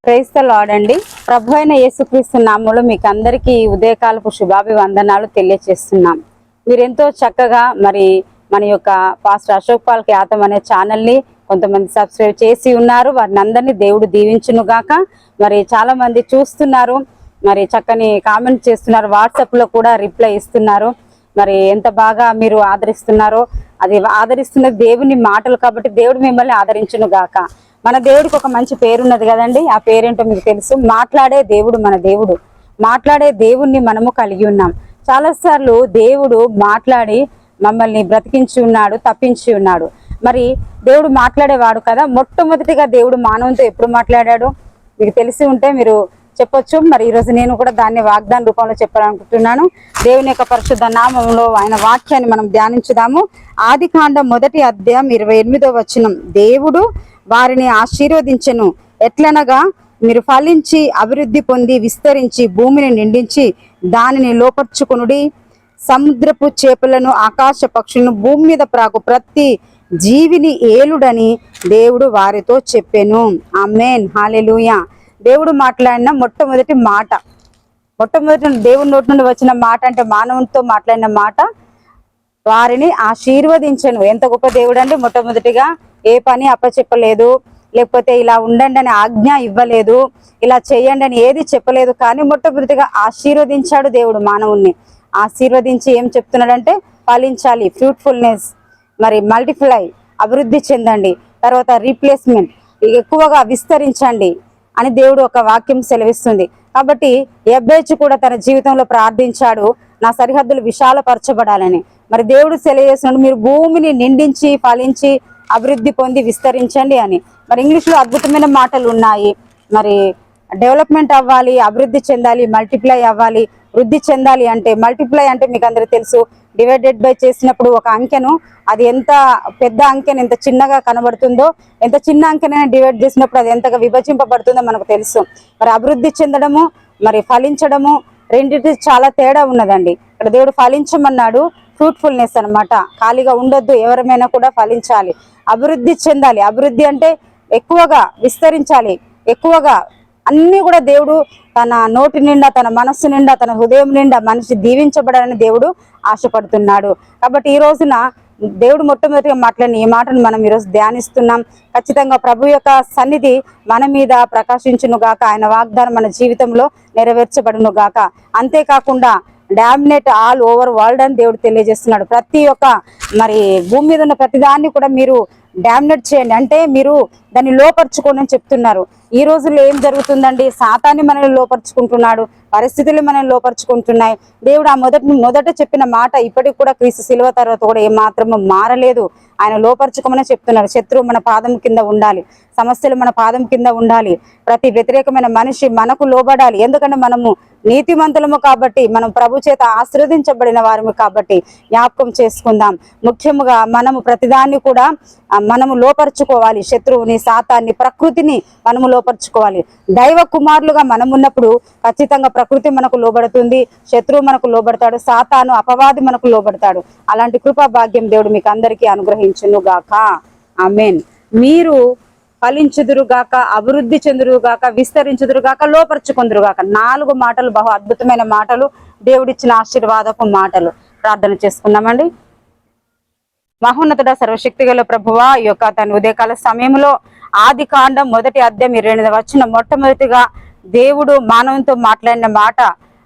Praise the lord అండి. ప్రభు అయిన యేసుక్రీస్తు నామములో మీకు అందరికీ ఉదయకాలపు శుభాభివందనాలు తెలియజేస్తున్నాం. మీరెంతో చక్కగా మన యొక్క పాస్టర్ అశోక్ పాల్ ఖ్యాతం అనే ఛానల్ని కొంతమంది సబ్స్క్రైబ్ చేసి ఉన్నారు. వారిని అందరినీ దేవుడు దీవించును గాక. చాలా మంది చూస్తున్నారు, చక్కని కామెంట్ చేస్తున్నారు, వాట్సాప్లో కూడా రిప్లై ఇస్తున్నారు. ఎంత బాగా మీరు ఆదరిస్తున్నారో, అది ఆదరిస్తున్నది దేవుని మాటలు కాబట్టి దేవుడు మిమ్మల్ని ఆదరించును గాక. మన దేవుడికి ఒక మంచి పేరున్నది కదండి. ఆ పేరేంటో మీకు తెలుసు. మాట్లాడే దేవుడు మన దేవుడు. మాట్లాడే దేవుణ్ణి మనము కలిగి ఉన్నాం. చాలాసార్లు దేవుడు మాట్లాడి మమ్మల్ని బ్రతికించి ఉన్నాడు, తప్పించి ఉన్నాడు. దేవుడు మాట్లాడేవాడు కదా. మొట్టమొదటిగా దేవుడు మానవునితో ఎప్పుడు మాట్లాడాడు మీకు తెలిసి ఉంటే మీరు చెప్పొచ్చు. ఈరోజు నేను కూడా దాన్ని వాగ్దాన రూపంలో చెప్పాలనుకుంటున్నాను. దేవుని యొక్క పరిశుద్ధ నామంలో ఆయన వాక్యాన్ని మనం ధ్యానించుదాము. ఆదికాండం 1వ అధ్యాయం 28వ వచనం. దేవుడు వారిని ఆశీర్వదించెను. ఎట్లనగా, మీరు ఫలించి అభివృద్ధి పొంది విస్తరించి భూమిని నిండించి దానిని లోపర్చుకొనుడి. సముద్రపు చేపలను, ఆకాశ పక్షులను, భూమి మీద ప్రాకు ప్రతి జీవిని ఏలుడని దేవుడు వారితో చెప్పెను. ఆమేన్, హల్లెలూయా. దేవుడు మాట్లాడిన మొట్టమొదటి దేవుడి నోటి నుండి వచ్చిన మాట అంటే మానవునితో మాట్లాడిన మాట, వారిని ఆశీర్వదించెను. ఎంత గొప్ప దేవుడు అండి. మొట్టమొదటిగా ఏ పని అప్పచెప్పలేదు, లేకపోతే ఇలా ఉండండి అని ఆజ్ఞ ఇవ్వలేదు, ఇలా చేయండి అని ఏది చెప్పలేదు. కానీ మొట్టమొదటిగా ఆశీర్వదించాడు దేవుడు మానవుణ్ణి. ఆశీర్వదించి ఏం చెప్తున్నాడంటే, ఫలించాలి, ఫ్రూట్ఫుల్నెస్, మల్టిప్లై, అభివృద్ధి చెందండి, తర్వాత రీప్లేస్మెంట్, ఎక్కువగా విస్తరించండి అని దేవుడు ఒక వాక్యం సెలవిస్తుంది. కాబట్టి యెబ్బేజు కూడా తన జీవితంలో ప్రార్థించాడు, నా సరిహద్దులు విశాలపరచబడాలని. దేవుడు సెలవుచేస్తున్నాడు, మీరు భూమిని నిండించి ఫలించి అభివృద్ధి పొంది విస్తరించండి అని. ఇంగ్లీష్లో అద్భుతమైన మాటలు ఉన్నాయి. డెవలప్మెంట్ అవ్వాలి, అభివృద్ధి చెందాలి, మల్టిప్లై అవ్వాలి. వృద్ధి చెందాలి అంటే, మల్టిప్లై అంటే మీకు అందరికీ తెలుసు, డివైడెడ్ బై చేసినప్పుడు ఒక అంకెను, అది ఎంత పెద్ద అంకెను ఎంత చిన్నగా కనబడుతుందో, ఎంత చిన్న అంకెనైనా డివైడ్ చేసినప్పుడు అది ఎంతగా విభజింపబడుతుందో మనకు తెలుసు. అభివృద్ధి చెందడము, ఫలించడము, రెండింటి చాలా తేడా ఉన్నదండి. ఇక్కడ దేవుడు ఫలించమన్నాడు, ఫ్రూట్ఫుల్నెస్ అన్నమాట. ఖాళీగా ఉండొద్దు, ఎవరమైనా కూడా ఫలించాలి, అభివృద్ధి చెందాలి. అభివృద్ధి అంటే ఎక్కువగా విస్తరించాలి, ఎక్కువగా అన్నీ కూడా దేవుడు తన నోటి నిండా, తన మనస్సు నిండా, తన హృదయం నిండా మనిషి దీవించబడాలని దేవుడు ఆశపడుతున్నాడు. కాబట్టి ఈ రోజున దేవుడు మొట్టమొదటిగా మాట్లాడిన ఈ మాటను మనం ఈరోజు ధ్యానిస్తున్నాం. ఖచ్చితంగా ప్రభు యొక్క సన్నిధి మన మీద ప్రకాశించును గాక. ఆయన వాగ్దానం మన జీవితంలో నెరవేర్చబడును గాక. అంతేకాకుండా డామినేట్ ఆల్ ఓవర్ వరల్డ్ అని దేవుడు తెలియజేస్తున్నాడు. ప్రతి ఒక్క భూమి మీద ఉన్న ప్రతిదాన్ని కూడా మీరు డామినేట్ చేయండి, అంటే మీరు దాన్ని లోపరుచుకోండి అని చెప్తున్నారు. ఈ రోజుల్లో ఏం జరుగుతుందండి? సాతాన్ని మనల్ని లోపరుచుకుంటున్నాడు, పరిస్థితులు మనల్ని లోపరుచుకుంటున్నాయి. దేవుడు ఆ మొదట చెప్పిన మాట ఇప్పటికి కూడా క్రీస్తు శిలువ తర్వాత కూడా ఏమాత్రము మారలేదు. ఆయన లోపరుచుకోమని చెప్తున్నారు. శత్రువు మన పాదం కింద ఉండాలి, సమస్యలు మన పాదం కింద ఉండాలి, ప్రతి వ్యతిరేకమైన మనిషి మనకు లోబడాలి. ఎందుకంటే మనము నీతిమంతులము కాబట్టి, మనం ప్రభు చేత ఆశీర్వదించబడిన వారము కాబట్టి జ్ఞాపకం చేసుకుందాం. ముఖ్యముగా మనము ప్రతిదాన్ని కూడా మనము లోపరుచుకోవాలి. శత్రువుని, సాతాన్ని, ప్రకృతిని మనము లోపరుచుకోవాలి. దైవ కుమారులుగా మనం ఉన్నప్పుడు ఖచ్చితంగా ప్రకృతి మనకు లోబడుతుంది, శత్రువు మనకు లోబడతాడు, సాతాను అపవాది మనకు లోబడతాడు. అలాంటి కృపా భాగ్యం దేవుడు మీకు అందరికీ అనుగ్రహించును గాక. ఆమేన్. మీరు ఫలించుదురుగాక, అభివృద్ధి చెందురుగాక, విస్తరించుదురుగాక, లోపరుచుకుందురుగాక. 4 మాటలు, బహు అద్భుతమైన మాటలు, దేవుడిచ్చిన ఆశీర్వాదపు మాటలు. ప్రార్థన చేసుకుందామండి. మహోన్నతుడ, సర్వశక్తి గల ప్రభువా, ఈ యొక్క తన ఉదయకాల సమయంలో ఆదికాండం 1వ అధ్యాయం 28వ వచనం మొట్టమొదటిగా దేవుడు మానవునితో మాట్లాడిన మాట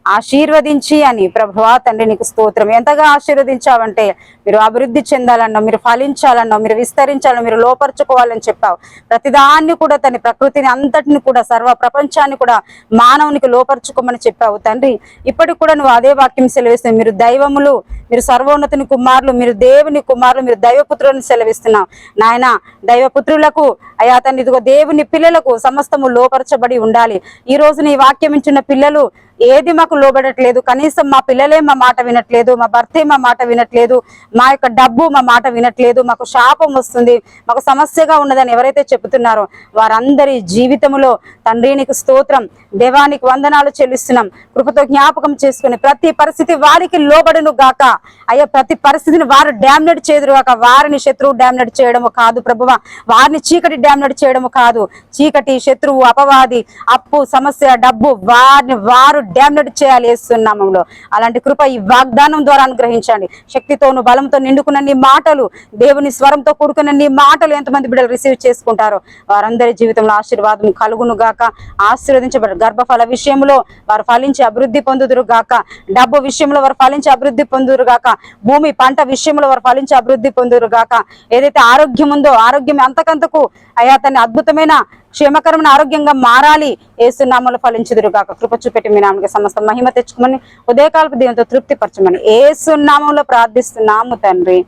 ఆశీర్వదించి అని. ప్రభువా తండ్రి, నీకు స్తోత్రం. ఎంతగా ఆశీర్వదించావంటే, మీరు అభివృద్ధి చెందాలన్నావు, మీరు ఫలించాలన్నావు, మీరు విస్తరించాలన్నావు, మీరు లోపరుచుకోవాలని చెప్పావు. ప్రతిదాన్ని కూడా, తన ప్రకృతిని అంతటిని కూడా, సర్వ ప్రపంచాన్ని కూడా మానవునికి లోపరుచుకోమని చెప్పావు తండ్రి. ఇప్పటికి కూడా నువ్వు అదే వాక్యం సెలవిస్తున్నావు. మీరు దైవములు, మీరు సర్వోన్నతుని కుమారులు, మీరు దేవుని కుమారులు, మీరు దైవపుత్రులను సెలవిస్తున్నావు నాయన. దైవపుత్రులకు అయా తండ్రి, ఇదిగో దేవుని పిల్లలకు సమస్తము లోపరచబడి ఉండాలి. ఈ రోజు నీ వాక్యం ఇచ్చిన పిల్లలు ఏది మాకు లోబడట్లేదు, కనీసం మా పిల్లలే మా మాట వినట్లేదు, మా భర్తే మా మాట వినట్లేదు, మా యొక్క డబ్బు మా మాట వినట్లేదు, మాకు శాపం వస్తుంది, మాకు సమస్యగా ఉన్నదని ఎవరైతే చెబుతున్నారో వారందరి జీవితంలో తండ్రి నీకు స్తోత్రం, దేవానికి వందనాలు చెల్లిస్తున్నాం. కృపతో జ్ఞాపకం చేసుకుని ప్రతి పరిస్థితి వారికి లోబడును గాక అయ్యా. ప్రతి పరిస్థితిని వారు డామినేట్ చేదురు గాక. వారిని శత్రువు డామినేట్ చేయడము కాదు ప్రభువా, వారిని చీకటి డామినేట్ చేయడము కాదు. చీకటి, శత్రువు, అపవాది, అప్పు, సమస్య, డబ్బు వారిని వారు డామినేట్ చేయాలి యేసునామములో. అలాంటి కృప ఈ వాగ్దానం ద్వారా అనుగ్రహించండి. శక్తితోను బలంతో నిండుకున్న నీ మాటలు, దేవుని స్వరంతో కూడుకున్న నీ మాటలు ఎంతమంది బిడ్డలు రిసీవ్ చేసుకుంటారో వారందరి జీవితంలో ఆశీర్వాదం కలుగును గాక. ఆశీర్వదించబడి గర్భఫల విషయంలో వారు ఫలించి అభివృద్ధి పొందుదురు గాక. డబ్బు విషయంలో వారు ఫలించి అభివృద్ధి పొందుదురు గాక. భూమి పంట విషయంలో వారు ఫలించి అభివృద్ధి పొందుదురు గాక. ఏదైతే ఆరోగ్యం ఉందో ఆరోగ్యం అంతకంతకు అయా తన అద్భుతమైన క్షేమకరమైన ఆరోగ్యంగా మారాలి. యేసునామములో ఫలించుదురు గాక. కృప చూపెట్టి మీ నామమునకు సమస్త మహిమ తెచ్చుకోమని ఉదయకాలపు దేవునితో తృప్తిపరచమని యేసునామములో ప్రార్థిస్తున్నాము తండ్రి.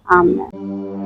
ఆమేన్.